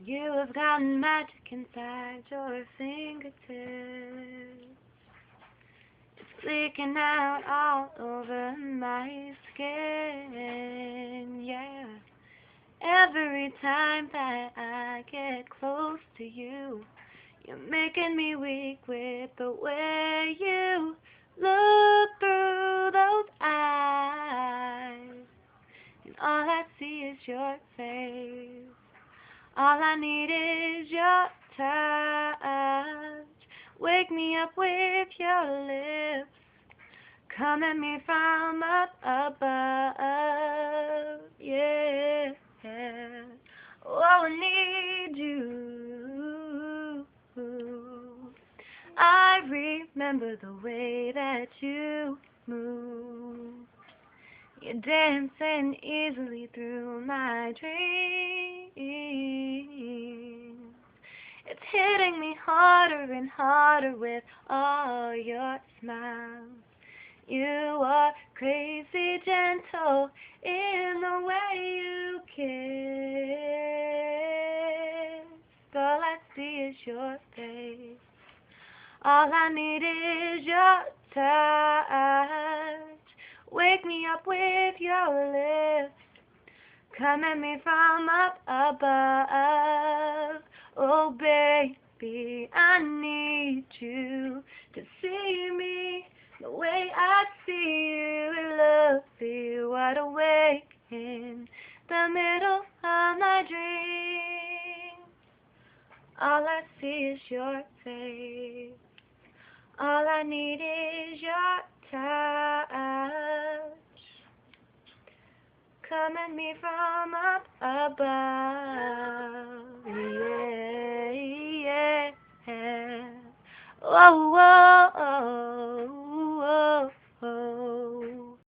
You have got magic inside your fingertips. It's leaking out all over my skin, yeah. Every time that I get close to you, you're making me weak with the way you look through those eyes. And all I see is your face. All I need is your touch. Wake me up with your lips. Come at me from up above. Yeah. Oh, I need you. I remember the way that you move. You're dancing easily through my dreams. It's hitting me harder and harder with all your smiles. You are crazy gentle in the way you kiss. All I see is your face. All I need is your touch. Wake me up with your lips. Come at me from up above. Oh, baby, I need you to see me the way I see you. Love you wide awake in the middle of my dreams. All I see is your face. All I need is your touch. Come at me from up above. Yeah, yeah. Oh, oh, oh.